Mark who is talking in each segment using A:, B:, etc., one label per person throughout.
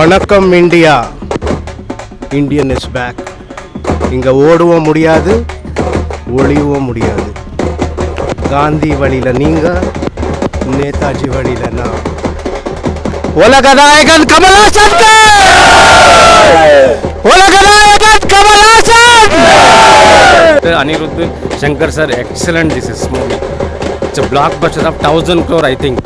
A: வணக்கம் India, Indian is back. இங்கே ஓடவும் முடியாது, ஒளியவும் முடியாது. காந்தி வழியில் நீங்கள், நேதாஜி வழியில் நான். உலக நாயகன் கமல்ஹாசன், உலக நாயகன் Kamal Haasan.
B: Anirudh Shankar sir, excellent this is movie. It's a blockbuster of 1,000 crore I think.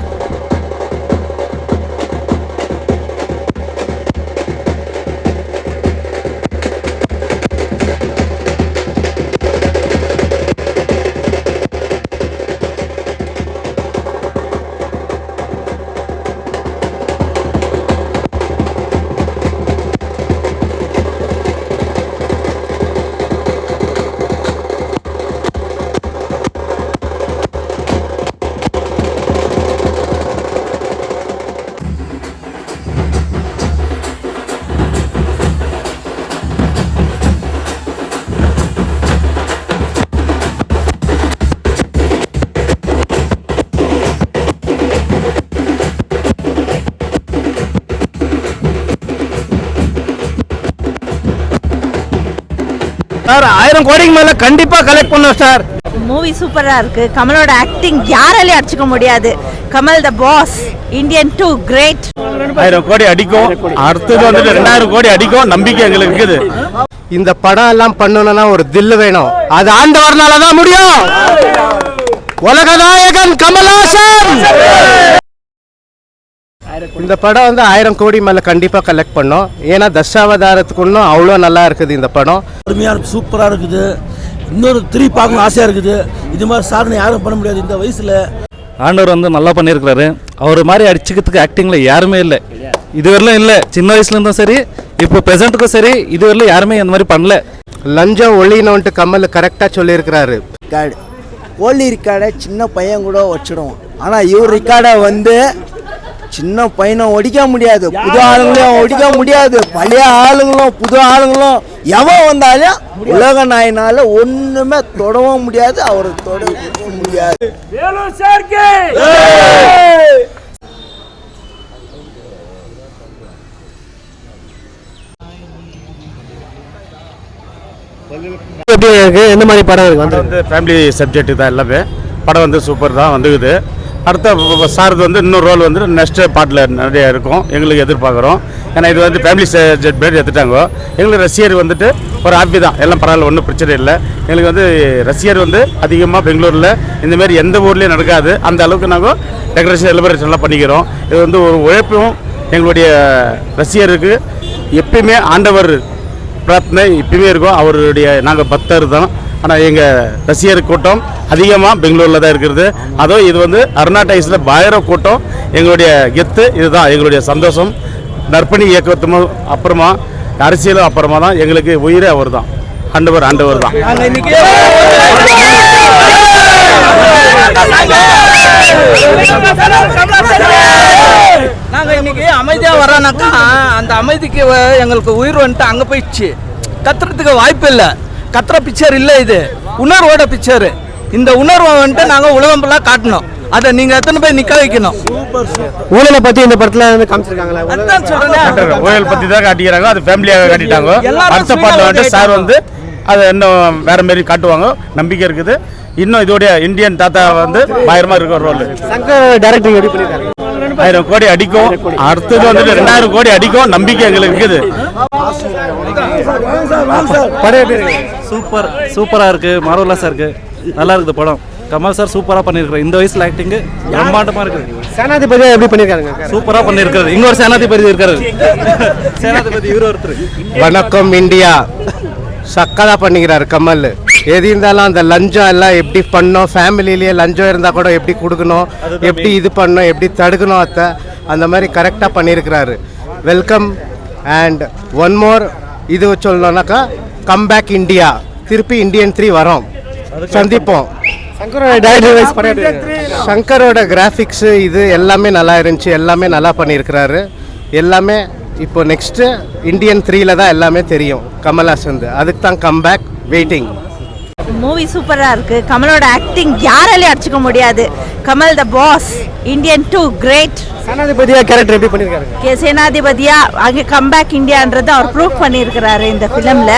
A: Sir 1000 கோடிக்கு மேல கண்டிப்பா கலெக்ட் பண்ணோம் சார்.
C: மூவி சூப்பரா இருக்கு. கமலோட ஆக்டிங் யாராலையும் அடிச்சுக்க முடியாது. கமல் த பாஸ், இந்தியன் 2 கிரேட்.
D: 1000 கோடி அடிக்கும், அடுத்தது வந்துட்டு 2000 கோடி அடிக்கும் நம்பிக்கை எங்களுக்கு இருக்குது.
A: இந்த படம் எல்லாம் பண்ணணும்னா ஒரு தில்லு வேணும், அது ஆண்டவர்னால தான் முடியும். உலக நாயகன் கமல்ஹாசன். இந்த படம் வந்து 1000 கோடி மேல கண்டிப்பா கலெக்ட் பண்ணோம். ஏன்னா தசாவதாரத்துக்கு இன்னும் அவ்வளோ நல்லா இருக்குது இந்த படம்.
E: அருமையாக சூப்பராக இருக்குது. இன்னொரு 3 பார்க்கணும் ஆசையாக இருக்குது. இது மாதிரி சாதனை யாரும் பண்ண முடியாது இந்த வயசில்.
F: ஆண்டவர் வந்து நல்லா பண்ணியிருக்கிறாரு. அவர் மாதிரி அடிச்சுக்கிறதுக்கு ஆக்டிங்கில் யாருமே இல்லை, இதுவரையிலும் இல்லை. சின்ன வயசுலேருந்தும் சரி, இப்போ ப்ரெசென்ட்டுக்கும் சரி, இதுவரையிலும் யாருமே இந்த மாதிரி பண்ணல.
A: லஞ்சம் ஒழினோன்ட்டு கமல் கரெக்டாக சொல்லியிருக்கிறாரு.
G: ஓலி ரிக்கார்டை சின்ன பையன் கூட வச்சிடுவோம். ஆனால் இவர் ரிக்கார்டை வந்து சின்ன பையனை ஒடிக்க முடியாது, புது ஆளுங்களையும் ஒடிக்க முடியாது. பழைய ஆளுங்களும் புது ஆளுங்களும் எவன் வந்தாலும் உலக நாயினால ஒண்ணுமே தொடவும் முடியாது, அவரை தொடவும் முடியாது.
A: எப்படி இருக்கு, எந்த மாதிரி படம் இருக்கு?
D: வந்து ஃபேமிலி சப்ஜெக்ட் தான் எல்லாமே. படம் வந்து சூப்பர் தான் வந்துக்குது. அடுத்த சார்து வந்து இன்னொரு ரோல் வந்து நெக்ஸ்ட் பார்ட்டில் நிறைய இருக்கும், எங்களுக்கு எதிர்பார்க்குறோம். ஏன்னா இது வந்து ஃபேமிலி சப்ஜெக்ட் பேர் எடுத்துட்டாங்க. எங்களுக்கு ரசிகர் வந்துட்டு ஒரு ஹாப்பி தான், எல்லாம் பரவாயில்ல, ஒன்றும் பிரச்சனை இல்லை. எங்களுக்கு வந்து ரசிகர் வந்து அதிகமாக பெங்களூரில் இந்தமாரி எந்த ஊர்லேயும் நடக்காது. அந்த அளவுக்கு நாங்கள் டெக்கரேஷன் செலிப்ரேஷன்லாம் பண்ணிக்கிறோம். இது வந்து ஒரு உழைப்பும் எங்களுடைய ரசிகருக்கு எப்பயுமே ஆண்டவர் பிரார்த்தனை எப்பயுமே இருக்கும். அவருடைய நாங்கள் பக்தர் தான். ஆனால் எங்கள் ரசிகர் கூட்டம் அதிகமாக பெங்களூரில் தான் இருக்கிறது. அதுவும் இது வந்து அருணாடைஸில் பயங்கர கூட்டம். எங்களுடைய கெத்து இதுதான், எங்களுடைய சந்தோஷம். நற்பணி இயக்கத்தும் அப்புறமா அரசியலும் அப்புறமா தான் எங்களுக்கு உயிரே அவர் தான், ஆண்டவர் தான்.
H: நாங்கள் இன்னைக்கு அமைதியாக வரோனாக்கா அந்த அமைதிக்கு எங்களுக்கு உயிர் வந்துட்டு அங்கே போயிடுச்சு. கத்துறதுக்கு வாய்ப்பு இல்லை, கத்துற பிக்சர் இல்லை, இது உணர்வோட பிக்சரு. இந்த உணர்வை வந்துட்டு நாங்கள் உலகம் ஃபுல்லாக காட்டணும். அதை நீங்கள் எத்தனை பேர் நிற்க வைக்கணும்.
A: ஊழலை பற்றி இந்த படத்தில் காமிச்சிருக்காங்களா?
H: அதுதான் சொல்கிறேன்,
D: ஊழல் பற்றி தான் காட்டிக்கிறாங்க. அது ஃபேமிலியாக காட்டிட்டாங்க. அடுத்த பாட்டில் வந்துட்டு சார் வந்து அதை இன்னும் வேற மாரி காட்டுவாங்க, நம்பிக்கை இருக்குது. இன்னும் இதோடைய இந்தியன் தாத்தா வந்து பயங்கரமாக இருக்கிற ரோல்.
A: சங்கர் டைரக்டர் எப்படி பண்ணியிருக்காங்க?
D: 1000 கோடி அடிக்கும், அடுத்தது வந்துட்டு 2000 கோடி அடிக்கும் நம்பிக்கை எங்களுக்கு இருக்குது.
F: சூப்பராக இருக்குது, மார்வலஸாக இருக்குது, நல்லா இருக்குது படம். கமல் சார் சூப்பராக பண்ணியிருக்காரு. இந்த வயசில் ஆக்டிங்கு பிரம்மாண்டமாக இருக்குது.
A: சேனாதிபதியாக எப்படி பண்ணியிருக்காங்க?
F: சூப்பராக பண்ணியிருக்காரு. இங்கே ஒரு சேனாதிபதி இருக்காரு, சேனாதிபதி இவர் ஒருத்தர்.
A: வணக்கம் இந்தியா, சக்கதாக பண்ணிக்கிறாரு கமல். எது இருந்தாலும் அந்த லஞ்சம் எல்லாம் எப்படி பண்ணோம், ஃபேமிலிலேயே லஞ்சம் இருந்தால் கூட எப்படி கொடுக்கணும், எப்படி இது பண்ணணும், எப்படி தடுக்கணும், அந்த மாதிரி கரெக்டாக பண்ணியிருக்கிறாரு. வெல்கம். அண்ட் ஒன் மோர் இது சொல்லணும்னாக்கா கம்பேக் இந்தியா, திருப்பி இந்தியன் 3 வரோம், சந்திப்போம். சங்கரோட கிராஃபிக்ஸு இது எல்லாமே நல்லா இருந்துச்சு, எல்லாமே நல்லா பண்ணியிருக்கிறாரு. எல்லாமே இப்போ நெக்ஸ்ட்டு இந்தியன் 3ல தான் எல்லாமே தெரியும் கமல்ஹாசன். அதுக்கு தான் கம்பேக் வெயிட்டிங்.
C: மூவி சூப்பரா இருக்கு. கமலோட ஆக்டிங் யாராலையும் அடிச்சுக்க முடியாது. கமல் த பாஸ், இந்தியன் 2 கிரேட்.
A: சேனாதிபதியா கேரக்டர் எப்படி பண்ணியிருக்காருங்க?
C: சேனாதிபதியா அங்கே கம்பேக் இந்தியான்றது அவர் ப்ரூவ் பண்ணியிருக்கிறாரு இந்த ஃபிலிம்ல.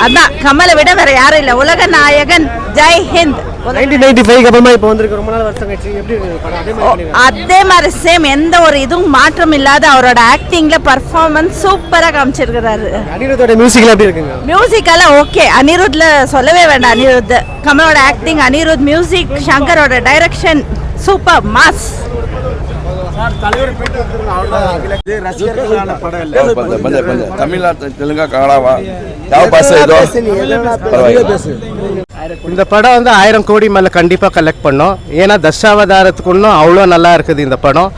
C: அதான் கமலை விட வேற யாரும் இல்லை. உலக நாயகன், ஜெய் ஹிந்த்.
A: 1995 அப்புறமா இப்போ வந்திருக்கு, ரொம்ப நாள் வருஷம் கழிச்சு. எப்படி இருக்கு படம்? அதே மாதிரி பண்ணிருக்காரு.
C: அதே மாதிரி சேம், எந்த ஒரு இதுவும் மாற்றம் இல்லாத அவரோட ஆக்டிங்ல பர்ஃபார்மன்ஸ் சூப்பரா காமிச்சிருக்கிறாரு.
A: அனிருத்தோட மியூசிக்ல எப்படி இருக்குங்க?
C: மியூசிக்கெல்லாம் ஓகே. அனிருத்ல சொல்லவே வேண்டாம். அனிருத், கமலோட ஆக்டிங், அனிருத் மியூசிக், சங்கரோட டைரக்ஷன் சூப்பர் மாஸ்.
I: தமிழ்நாட்டு தெலுங்கா கன்னடாவா ಯಾವ ಭಾಷೆ ಇದು?
A: இந்த படம் வந்து 1000 கோடி மேலே கண்டிப்பாக கலெக்ட் பண்ணோம். ஏன்னா தசாவதாரத்துக்கு இன்னும் அவ்வளோ நல்லா இருக்குது இந்த படம்.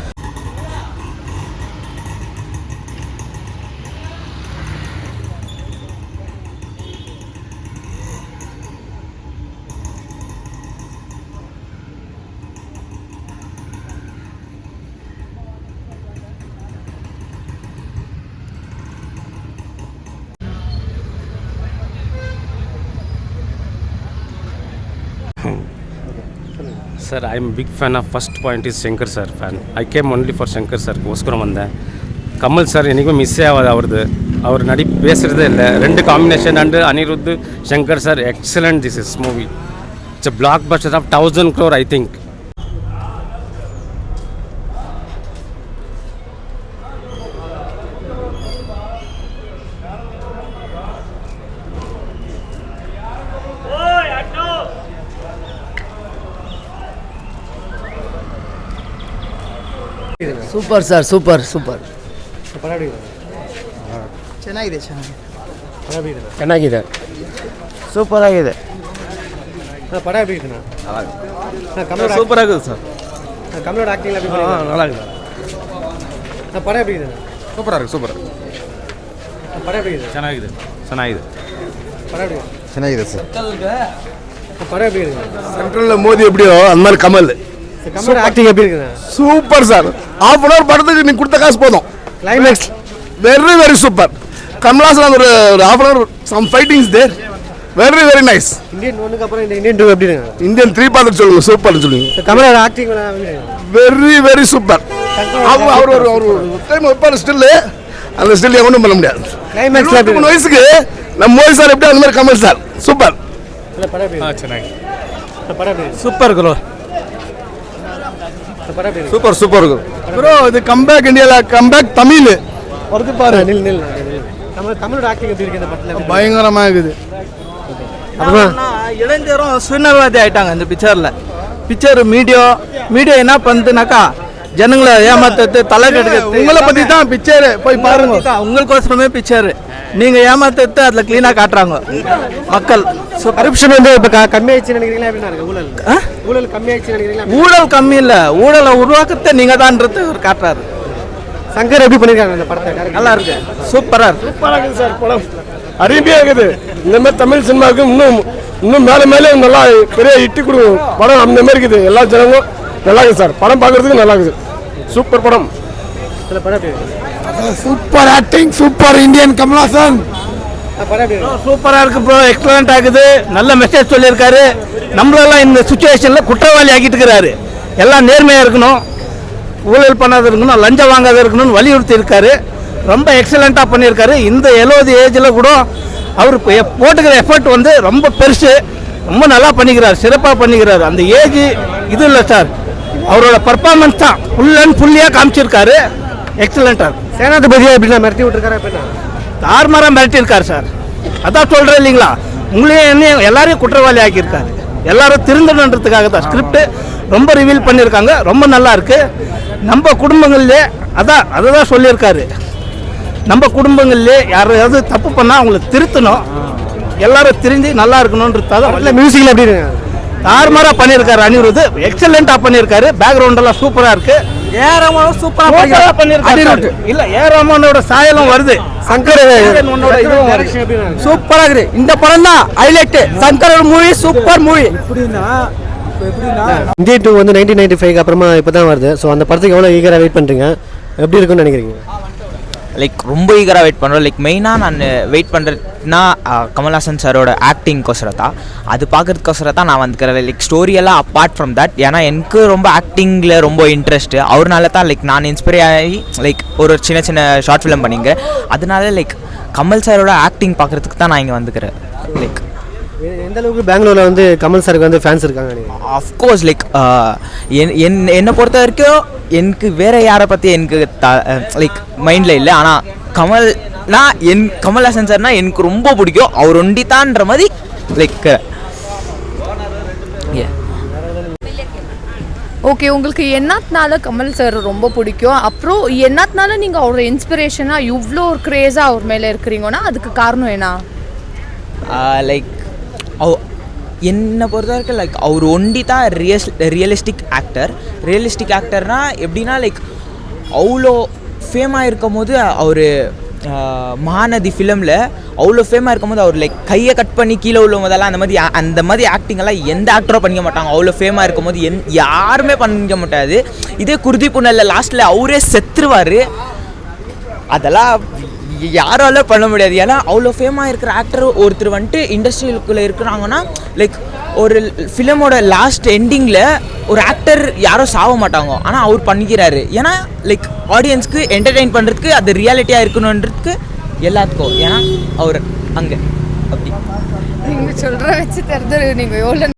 B: Sir, I am a big fan of first point is Shankar sir fan. I came only for Shankar sir கோஸ்கரம் வந்தேன். கமல் சார் என்றைக்கும் மிஸ்ஸே ஆகாது அவரது. அவர் பேசுகிறதே இல்லை. 2 combination and Anirudh Shankar sir excellent this is movie. It's a blockbuster of 1000 crore I think.
G: Super sir, super super.
A: ಚೆನ್ನಾಗಿದೆ.
G: ಚೆನ್ನಾಗಿದೆ, super ಆಗಿದೆ.
A: படம் எப்படி இருக்குண்ணா?
H: சூப்பராக இருக்குது சார்.
A: கமலோட ஆக்டிங் எப்படி
H: நல்லா இருக்குது.
A: படம் எப்படி இருக்குண்ணா?
I: ಸೂಪರ್ ಆಗಿದೆ, ಸೂಪರ್.
A: படம் எப்படி இருக்குது?
B: ಚೆನ್ನಾಗಿದೆ.
A: படம் எப்படி இருக்கு?
I: ಚೆನ್ನಾಗಿದೆ ಸರ್.
A: படம் எப்படி இருக்குங்க?
D: சென்ட்ரலில் மோதி எப்படியோ அந்த மாதிரி கமல்.
A: கமலோட ஆக்டிங் எப்படி இருக்குண்ணா?
D: Super sir. ½ அன் ஹவர் படத்துக்கு நீ கொடுத்த காசு போதும்.
A: Climax
D: very very super. Kamal Haasan ஒரு ½ an hour some fightings there. Very very nice.
A: Indian 1க்கு அப்புறம் இந்த இந்தியன் 2 எப்படி இருக்குங்க?
D: இந்தியன் 3 பார்த்துட்டு சொல்லுங்க, சூப்பர்னு சொல்லுங்க.
A: கமலோட ஆக்டிங்
D: வெரி வெரி சூப்பர். அவர் ஒரு டைம் வைப்பார் ஸ்டில்லு, அந்த ஸ்டில் ஒன்றும் பண்ண முடியாது.
A: கிளைமேக்ஸ்ல
D: 23 வயசுக்கு நம்ம மோடி சார் எப்படி அந்த மாதிரி கமல் சார் சூப்பர்.
A: படம் எப்படி?
B: ಚೆನ್ನಾಗಿ.
A: படம் எப்படி?
H: Super bro.
A: படம் எப்படி?
D: Super super bro. இது கம்பேக் இந்தியாவில் கம்பேக் தமிழ் வருது பாரு.
A: நில் தமிழோட ஆக்டிங் எப்படி இருக்கு இந்த படத்துல?
D: பயங்கரமாக இருக்குது.
H: இளைஞரும் சுயநலவாதி ஆயிட்டாங்க இந்த பிக்சர். மீடியா என்ன பண்ணுதுனாக்கா ஜனங்களை ஏமாத்து, தலை கெடுக்கிறது.
D: உங்களை பற்றி தான் பிக்சர் போய் பாருங்க.
H: உங்களுக்கோசரமே பிக்சர். நீங்க ஏமாத்து அதுல கிளீனா காட்டுறாங்க மக்கள்.
A: கரப்ஷன் வந்து இப்ப கம்மியாயிடுச்சு நினைக்கிறீங்களா? எப்படின்னா இருக்கு ஊழல் கம்மியாயிடுச்சு நினைக்கிறீங்களா?
H: ஊழல் கம்மி இல்ல, ஊழலை உருவாக்கத்தை நீங்க தான்றது காட்டுறாரு.
A: சங்கர் எப்படி பண்ணிருக்காங்க அந்த படத்தை?
H: நல்லா இருக்கு, சூப்பரா இருக்கு.
D: சூப்பராக இருக்குது சார் படம். அருமையாக இருக்குது. இந்த மாதிரி தமிழ் சினிமாவுக்கு இன்னும் மேலே நல்லா பெரிய இட்டி கொடுக்கும் படம். அந்த மாதிரி இருக்குது. எல்லா ஜனங்களும் நல்லா இருக்குது சார். படம் பார்க்கறதுக்கு நல்லா இருக்குது. சூப்பர் படம். Super acting, super Indian Kamal Haasan.
H: சூப்பரா இருக்கு ப்ரோ. எக்ஸலண்ட் ஆகுது. நல்ல மெசேஜ் சொல்லியிருக்காரு. நம்மளெல்லாம் இந்த சுச்சுவேஷன்ல குற்றவாளி ஆக்கிட்டு இருக்கிறாரு. எல்லாம் நேர்மையா இருக்கணும், ஊழல் பண்ணாத இருக்கணும், லஞ்சம் வாங்காத இருக்கணும்னு வலியுறுத்தி இருக்காரு. ரொம்ப எக்ஸலண்ட்டாக பண்ணியிருக்காரு. இந்த 70 ஏஜில் கூட அவர் போட்டுக்கிற எஃபர்ட் வந்து ரொம்ப பெருசு. ரொம்ப நல்லா பண்ணிக்கிறார், சிறப்பாக பண்ணிக்கிறார். அந்த ஏஜ் இது இல்லை சார், அவரோட பர்ஃபார்மன்ஸ் தான் ஃபுல் அண்ட் ஃபுல்லியாக காமிச்சிருக்காரு. எக்ஸலண்ட்டாக இருக்கு.
A: சேனாதிபதியா எப்படின்னா மிரட்டி விட்டுருக்காரு?
H: தார்மாராக மிரட்டியிருக்காரு சார். அதான் சொல்கிறேன் இல்லைங்களா, உங்களையும் என்ன எல்லாரையும் குற்றவாளி ஆக்கியிருக்காரு. எல்லாரும் திருந்தணுன்றதுக்காக தான் ஸ்கிரிப்ட் ரொம்ப ரிவீல் பண்ணியிருக்காங்க. ரொம்ப நல்லா இருக்கு. நம்ம குடும்பங்கள்லே அதை தான் சொல்லியிருக்காரு. நம்ம குடும்பங்கள்லே யாராவது தப்பு பண்ணால் அவங்கள திருத்தணும், எல்லாரும் திருந்தி நல்லா இருக்கணும்ன்றது.
A: மியூசிக்கில் எப்படி இருக்கு?
H: தாறுமாறா பண்ணியிருக்காரு அனிருத். எக்ஸலண்ட்டாக பண்ணியிருக்காரு. பேக்ரவுண்ட் எல்லாம் சூப்பராக இருக்கு. ஏராமாவும் சூப்பராக பண்ணியிருக்காரு. இல்லை, ஏராமனோட சாயலும் வருது.
A: சங்கர்
H: சூப்பராக இருக்குது. இந்த படம் தான் ஹைலைட். சங்கரோட மூவி சூப்பர் மூவி.
A: இந்தியன் 2 வந்து 1995 அப்புறமா இப்போ தான் வருது. ஸோ அந்த படத்துக்கு எவ்வளோ ஈகராக வெயிட் பண்ணுறீங்க? எப்படி இருக்குன்னு நினைக்கிறீங்க?
J: லைக் ரொம்ப ஈகராக வெயிட் பண்ணுறோம். லைக் மெயினாக நான் வெயிட் பண்ணுறதுனா கமல்ஹாசன் சாரோட ஆக்டிங்க்கோசரம் தான். அது பார்க்குறதுக்கோசரம் தான் நான் வந்துக்கிறேன். லைக் ஸ்டோரியெல்லாம் அப்பார்ட் ஃப்ரம் தட், ஏன்னா எனக்கு ரொம்ப ஆக்டிங்கில் ரொம்ப இன்ட்ரெஸ்ட்டு. அவர்னால தான் லைக் நான் இன்ஸ்பைர் ஆகி லைக் ஒரு சின்ன சின்ன ஷார்ட் ஃபிலிம் பண்ணிங்க. அதனால லைக் கமல் சாரோட ஆக்டிங் பார்க்குறதுக்கு தான் நான் இங்கே வந்துக்கிறேன். லைக்
K: எந்த அளவுக்கு பெங்களூரில் வந்து கமல் சாருக்கு வந்து ஃபேன்ஸ் இருக்காங்க?
J: அஃப்கோர்ஸ் லைக் என்னை பொறுத்த வரைக்கும் எனக்கு வேறு யாரை பற்றி எனக்கு லைக் மைண்டில் இல்லை. ஆனால் கமல்னா கமல்ஹாசன் சார்னா எனக்கு ரொம்ப பிடிக்கும். அவர் ஒண்டித்தான்ற மாதிரி லைக்.
L: ஓகே, உங்களுக்கு என்னத்தினால கமல் சார் ரொம்ப பிடிக்கும்? அப்புறம் என்னத்தினால நீங்கள் அவரோட இன்ஸ்பிரேஷனாக இவ்வளோ ஒரு க்ரேஸாக அவர் மேலே இருக்கிறீங்கன்னா அதுக்கு காரணம் என்ன?
J: லைக் என்னை பொறுத்த வரைக்கும் லைக் அவர் ஒண்டி தான் ரியலிஸ்டிக் ஆக்டர்னால் எப்படின்னா லைக் அவ்வளோ ஃபேமாக இருக்கும் போது அவர் மகாநதி ஃபிலிமில் அவ்வளோ ஃபேமாக இருக்கும் போது அவர் லைக் கையை கட் பண்ணி கீழே விழும் போதெல்லாம் அந்த மாதிரி ஆக்டிங்கெல்லாம் எந்த ஆக்டரும் பண்ணிக்க மாட்டாங்க. அவ்வளோ ஃபேமாக இருக்கும் போது யாருமே பண்ணிக்க மாட்டாது. இதே குருதி புனலில் லாஸ்ட்டில் அவரே செத்துருவார். அதெல்லாம் யாரால பண்ண முடியாது. ஏன்னா அவ்வளோ ஃபேமாக இருக்கிற ஆக்டர் ஒருத்தர் வந்துட்டு இண்டஸ்ட்ரியிலுக்குள்ளே இருக்கிறாங்கன்னா லைக் ஒரு ஃபிலிமோட லாஸ்ட் எண்டிங்கில் ஒரு ஆக்டர் யாரும் சாக மாட்டாங்க, ஆனால் அவர் பண்ணிக்கிறாரு. ஏன்னா லைக் ஆடியன்ஸ்க்கு என்டர்டெயின் பண்ணுறதுக்கு அது ரியாலிட்டியாக இருக்கணுன்றதுக்கு எல்லாத்துக்கும். ஏன்னா அவர் அங்கே அப்படி
L: நீங்கள் சொல்கிற வச்சு தெரிஞ்சு நீங்கள் எவ்வளோ